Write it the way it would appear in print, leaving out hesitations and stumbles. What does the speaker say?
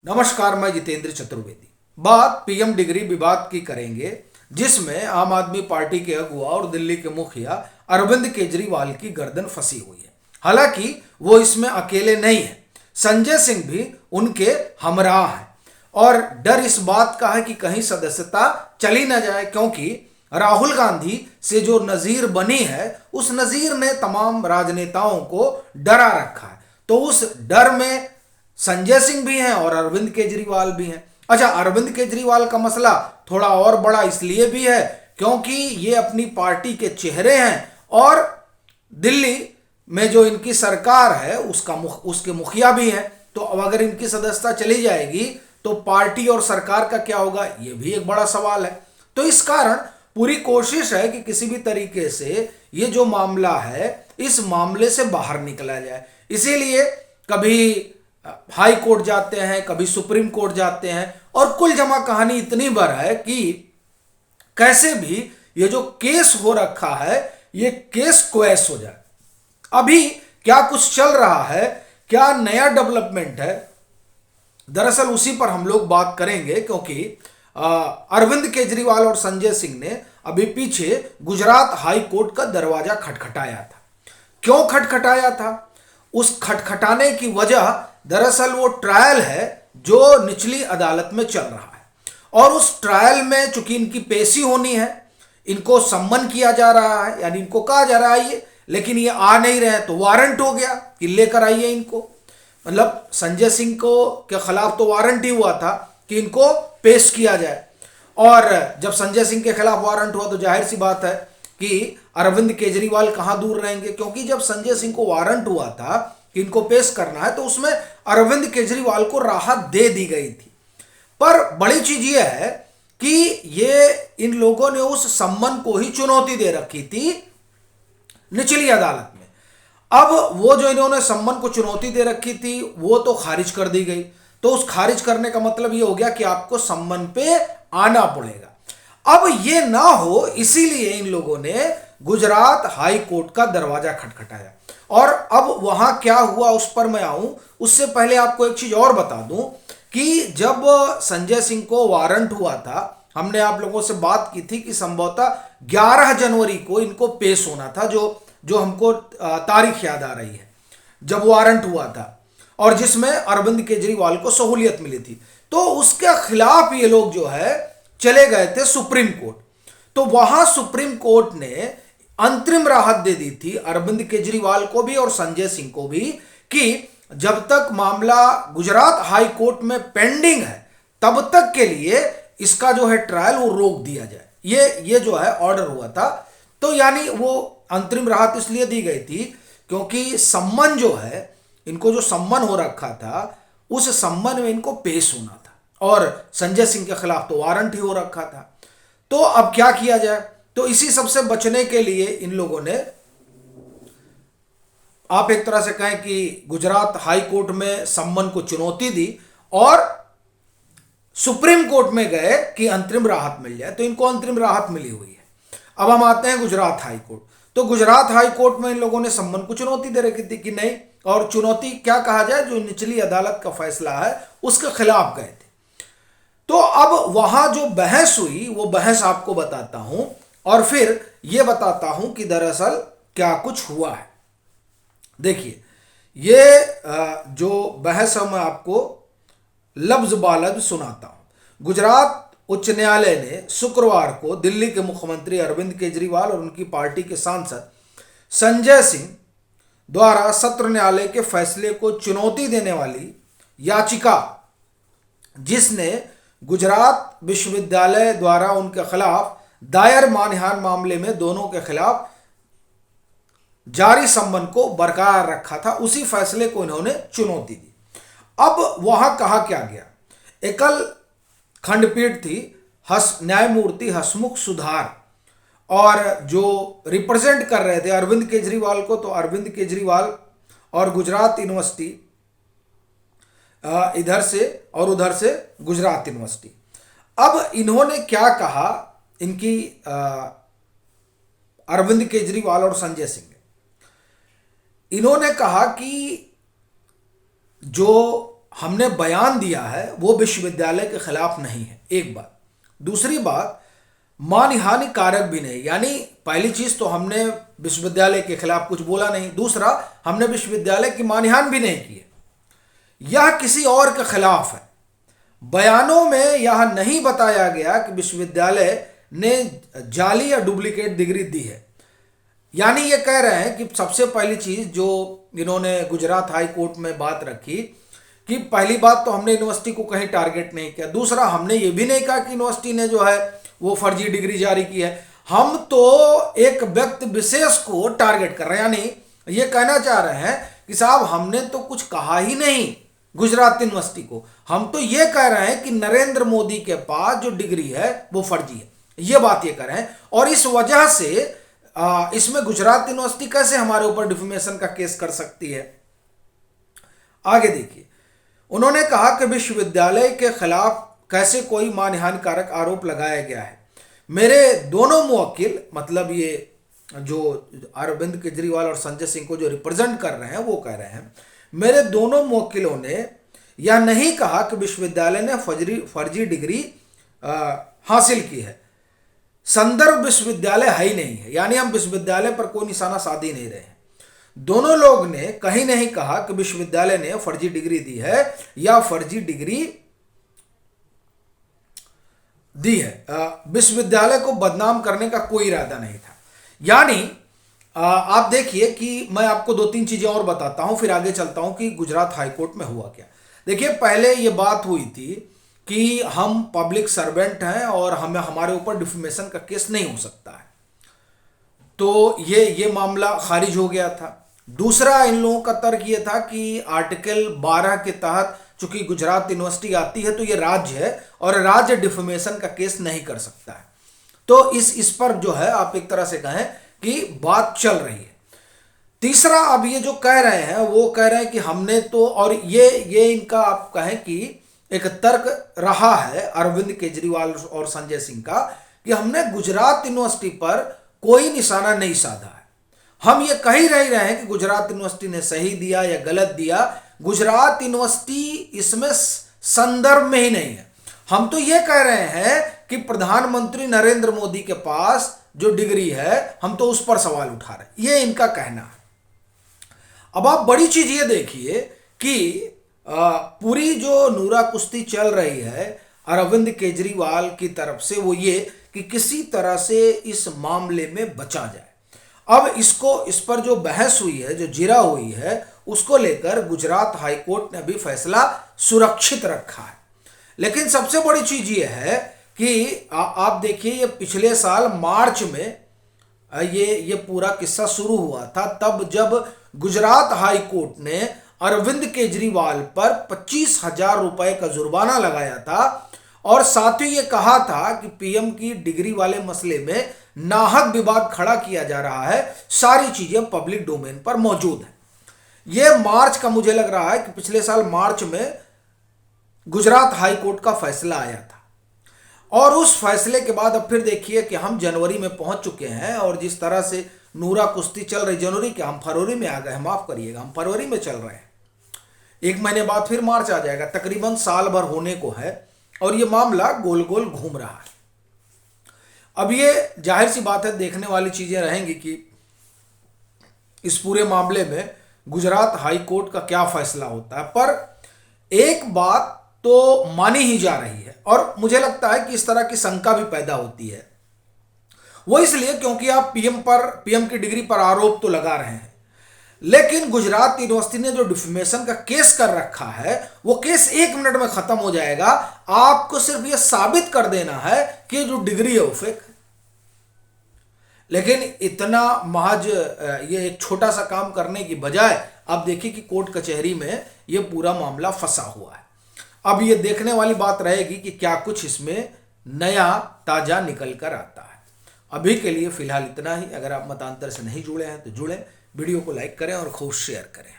नमस्कार, मैं जितेंद्र चतुर्वेदी। बात पीएम डिग्री विवाद की करेंगे, जिसमें आम आदमी पार्टी के अगुआ और दिल्ली के मुखिया अरविंद केजरीवाल की गर्दन फंसी हुई है। हालांकि वो इसमें अकेले नहीं है, संजय सिंह भी उनके हमराह हैं और डर इस बात का है कि कहीं सदस्यता चली न जाए, क्योंकि राहुल गांधी से जो नजीर बनी है उस नजीर ने तमाम राजनेताओं को डरा रखा है। तो उस डर में संजय सिंह भी हैं और अरविंद केजरीवाल भी हैं। अच्छा, अरविंद केजरीवाल का मसला थोड़ा और बड़ा इसलिए भी है क्योंकि ये अपनी पार्टी के चेहरे हैं और दिल्ली में जो इनकी सरकार है उसके मुखिया भी हैं। तो अब अगर इनकी सदस्यता चली जाएगी तो पार्टी और सरकार का क्या होगा, ये भी एक बड़ा सवाल है। तो इस कारण पूरी कोशिश है कि किसी भी तरीके से ये जो मामला है इस मामले से बाहर निकला जाए। इसीलिए कभी हाई कोर्ट जाते हैं, कभी सुप्रीम कोर्ट जाते हैं और कुल जमा कहानी इतनी भर है कि कैसे भी ये जो केस हो रखा है ये केस क्वैश हो जाए। अभी क्या कुछ चल रहा है, क्या नया डेवलपमेंट है, दरअसल उसी पर हम लोग बात करेंगे, क्योंकि अरविंद केजरीवाल और संजय सिंह ने अभी पीछे गुजरात हाई कोर्ट का दरवाजा खटखटाया था। क्यों खटखटाया था? उस खटखटाने की वजह दरअसल वो ट्रायल है जो निचली अदालत में चल रहा है और उस ट्रायल में चूंकि इनकी पेशी होनी है, इनको सम्मन किया जा रहा है, यानी इनको कहा जा रहा है ये, लेकिन ये आ नहीं रहे, तो वारंट हो गया कि लेकर आइए इनको। मतलब संजय सिंह को के खिलाफ तो वारंट ही हुआ था कि इनको पेश किया जाए, और जब संजय सिंह के खिलाफ वारंट हुआ तो जाहिर सी बात है कि अरविंद केजरीवाल कहां दूर रहेंगे, क्योंकि जब संजय सिंह को वारंट हुआ था कि इनको पेश करना है तो उसमें अरविंद केजरीवाल को राहत दे दी गई थी। पर बड़ी चीज यह है कि ये इन लोगों ने उस सम्मन को ही चुनौती दे रखी थी निचली अदालत में। अब वो जो इन्होंने सम्मन को चुनौती दे रखी थी वो तो खारिज कर दी गई, तो उस खारिज करने का मतलब ये हो गया कि आपको सम्मन पे आना पड़ेगा। अब ये ना हो इसीलिए इन लोगों ने गुजरात हाई कोर्ट का दरवाजा खटखटाया। और अब वहां क्या हुआ उस पर मैं आऊं, उससे पहले आपको एक चीज और बता दूं कि जब संजय सिंह को वारंट हुआ था, हमने आप लोगों से बात की थी कि संभवतः 11 जनवरी को इनको पेश होना था, जो हमको तारीख याद आ रही है जब वारंट हुआ था, और जिसमें अरविंद केजरीवाल को सहूलियत मिली थी। तो उसके खिलाफ ये लोग जो है चले गए थे सुप्रीम कोर्ट। तो वहां सुप्रीम कोर्ट ने अंतरिम राहत दे दी थी अरविंद केजरीवाल को भी और संजय सिंह को भी कि जब तक मामला गुजरात हाई कोर्ट में पेंडिंग है तब तक के लिए इसका जो है ट्रायल वो रोक दिया जाए। ये जो है ऑर्डर हुआ था। तो यानी वो अंतरिम राहत इसलिए दी गई थी क्योंकि सम्मन जो है, इनको जो सम्मन हो रखा था उस सम्मन में इनको पेश होना था, और संजय सिंह के खिलाफ तो वारंट ही हो रखा था। तो अब क्या किया जाए? तो इसी सबसे बचने के लिए इन लोगों ने, आप एक तरह से कहें कि गुजरात हाई कोर्ट में सम्मन को चुनौती दी और सुप्रीम कोर्ट में गए कि अंतरिम राहत मिल जाए। तो इनको अंतरिम राहत मिली हुई है। अब हम आते हैं गुजरात हाई कोर्ट। तो गुजरात हाई कोर्ट में इन लोगों ने सम्मन को चुनौती दे रखी थी कि नहीं, और चुनौती क्या कहा जाए, जो निचली अदालत का फैसला है उसके खिलाफ गए थे। तो अब वहां जो बहस हुई वो बहस आपको बताता हूं और फिर यह बताता हूं कि दरअसल क्या कुछ हुआ है। देखिए, ये जो बहस है मैं आपको लफ्ज बालफ्ज सुनाता हूं। गुजरात उच्च न्यायालय ने शुक्रवार को दिल्ली के मुख्यमंत्री अरविंद केजरीवाल और उनकी पार्टी के सांसद संजय सिंह द्वारा सत्र न्यायालय के फैसले को चुनौती देने वाली याचिका, जिसने गुजरात विश्वविद्यालय द्वारा उनके खिलाफ दायर मानहानि मामले में दोनों के खिलाफ जारी सम्मन को बरकरार रखा था, उसी फैसले को इन्होंने चुनौती दी। अब वहां कहा क्या गया, एकल खंडपीठ थी न्यायमूर्ति हसमुख सुधार, और जो रिप्रेजेंट कर रहे थे अरविंद केजरीवाल को, तो अरविंद केजरीवाल और गुजरात यूनिवर्सिटी इधर से और उधर से गुजरात यूनिवर्सिटी। अब इन्होंने क्या कहा, इनकी अरविंद केजरीवाल और संजय सिंह ने, इन्होंने कहा कि जो हमने बयान दिया है वो विश्वविद्यालय के खिलाफ नहीं है, एक बात। दूसरी बात, मानहानि कारक भी नहीं, यानी पहली चीज तो हमने विश्वविद्यालय के खिलाफ कुछ बोला नहीं, दूसरा हमने विश्वविद्यालय की मानहानि भी नहीं की है। यह किसी और के खिलाफ है। बयानों में यह नहीं बताया गया कि विश्वविद्यालय ने जाली या डुप्लीकेट डिग्री दी है। यानी ये कह रहे हैं कि सबसे पहली चीज जो इन्होंने गुजरात हाई कोर्ट में बात रखी कि पहली बात तो हमने यूनिवर्सिटी को कहीं टारगेट नहीं किया, दूसरा हमने ये भी नहीं कहा कि यूनिवर्सिटी ने जो है वो फर्जी डिग्री जारी की है, हम तो एक व्यक्ति विशेष को टारगेट कर रहे हैं। यानी ये कहना चाह रहे हैं कि साहब हमने तो कुछ कहा ही नहीं गुजरात यूनिवर्सिटी को, हम तो ये कह रहे हैं कि नरेंद्र मोदी के पास जो डिग्री है वो फर्जी है, ये बात ये कह रहे हैं। और इस वजह से इसमें गुजरात यूनिवर्सिटी कैसे हमारे ऊपर डिफेमेशन का केस कर सकती है। आगे देखिए, उन्होंने कहा कि विश्वविद्यालय के खिलाफ कैसे कोई मानहानि कारक आरोप लगाया गया है। मेरे दोनों मुवक्किल, मतलब ये जो अरविंद केजरीवाल और संजय सिंह को जो रिप्रेजेंट कर रहे हैं, वो कह रहे हैं मेरे दोनों मुवक्किलों ने यह नहीं कहा कि विश्वविद्यालय ने फर्जी डिग्री हासिल की है। संदर्भ विश्वविद्यालय है ही नहीं है, यानी हम विश्वविद्यालय पर कोई निशाना साध ही नहीं रहे हैं। दोनों लोग ने कहीं नहीं कहा कि विश्वविद्यालय ने फर्जी डिग्री दी है या फर्जी डिग्री दी है। विश्वविद्यालय को बदनाम करने का कोई इरादा नहीं था। यानी आप देखिए कि मैं आपको दो तीन चीजें और बताता हूं, फिर आगे चलता हूं कि गुजरात हाईकोर्ट में हुआ क्या। देखिए, पहले ये बात हुई थी कि हम पब्लिक सर्वेंट हैं और हमें हमारे ऊपर डिफेमेशन का केस नहीं हो सकता है, तो ये मामला खारिज हो गया था। दूसरा, इन लोगों का तर्क ये था कि आर्टिकल 12 के तहत चूंकि गुजरात यूनिवर्सिटी आती है तो ये राज्य है और राज्य डिफेमेशन का केस नहीं कर सकता है। तो इस पर जो है आप एक तरह से कहें कि बात चल रही है। तीसरा, अब ये जो कह रहे हैं वो कह रहे हैं कि हमने तो, और ये इनका आप कहें कि एक तर्क रहा है अरविंद केजरीवाल और संजय सिंह का कि हमने गुजरात यूनिवर्सिटी पर कोई निशाना नहीं साधा है। हम ये कह ही रहे हैं कि गुजरात यूनिवर्सिटी ने सही दिया या गलत दिया, गुजरात यूनिवर्सिटी इसमें संदर्भ में ही नहीं है। हम तो ये कह रहे हैं कि प्रधानमंत्री नरेंद्र मोदी के पास जो डिग्री है, हम तो उस पर सवाल उठा रहे हैं, ये इनका कहना है। अब आप बड़ी चीज ये देखिए कि पूरी जो नूरा कुश्ती चल रही है अरविंद केजरीवाल की तरफ से, वो ये कि किसी तरह से इस मामले में बचा जाए। अब इस पर जो बहस हुई है, जो जिरा हुई है, उसको लेकर गुजरात हाईकोर्ट ने भी फैसला सुरक्षित रखा है। लेकिन सबसे बड़ी चीज ये है कि आप देखिए, ये पिछले साल मार्च में ये पूरा किस्सा शुरू हुआ था, तब जब गुजरात हाईकोर्ट ने अरविंद केजरीवाल पर 25,000 रुपए का जुर्माना लगाया था और साथ ही ये कहा था कि पीएम की डिग्री वाले मसले में नाहक विवाद खड़ा किया जा रहा है, सारी चीजें पब्लिक डोमेन पर मौजूद है। ये मार्च का मुझे लग रहा है कि पिछले साल मार्च में गुजरात हाई कोर्ट का फैसला आया था और उस फैसले के बाद अब फिर देखिए कि हम जनवरी में पहुंच चुके हैं और जिस तरह से नूरा कुश्ती चल रही, जनवरी के हम फरवरी में आ गए, माफ करिएगा, हम फरवरी में चल रहे हैं। एक महीने बाद फिर मार्च आ जाएगा, तकरीबन साल भर होने को है और ये मामला गोल गोल घूम रहा है। अब ये जाहिर सी बात है, देखने वाली चीजें रहेंगी कि इस पूरे मामले में गुजरात हाई कोर्ट का क्या फैसला होता है। पर एक बात तो मानी ही जा रही है और मुझे लगता है कि इस तरह की शंका भी पैदा होती है, वो इसलिए क्योंकि आप पीएम की डिग्री पर आरोप तो लगा रहे हैं, लेकिन गुजरात यूनिवर्सिटी ने जो डिफेमेशन का केस कर रखा है वो केस 1 मिनट में खत्म हो जाएगा। आपको सिर्फ ये साबित कर देना है कि जो डिग्री है वो फेक है। लेकिन इतना महज ये एक छोटा सा काम करने की बजाय आप देखिए कि कोर्ट कचहरी में ये पूरा मामला फंसा हुआ है। अब ये देखने वाली बात रहेगी कि क्या कुछ इसमें नया ताजा निकल कर आता है। अभी के लिए फिलहाल इतना ही। अगर आप मतांतर से नहीं जुड़े हैं तो जुड़ें, वीडियो को लाइक करें और खूब शेयर करें।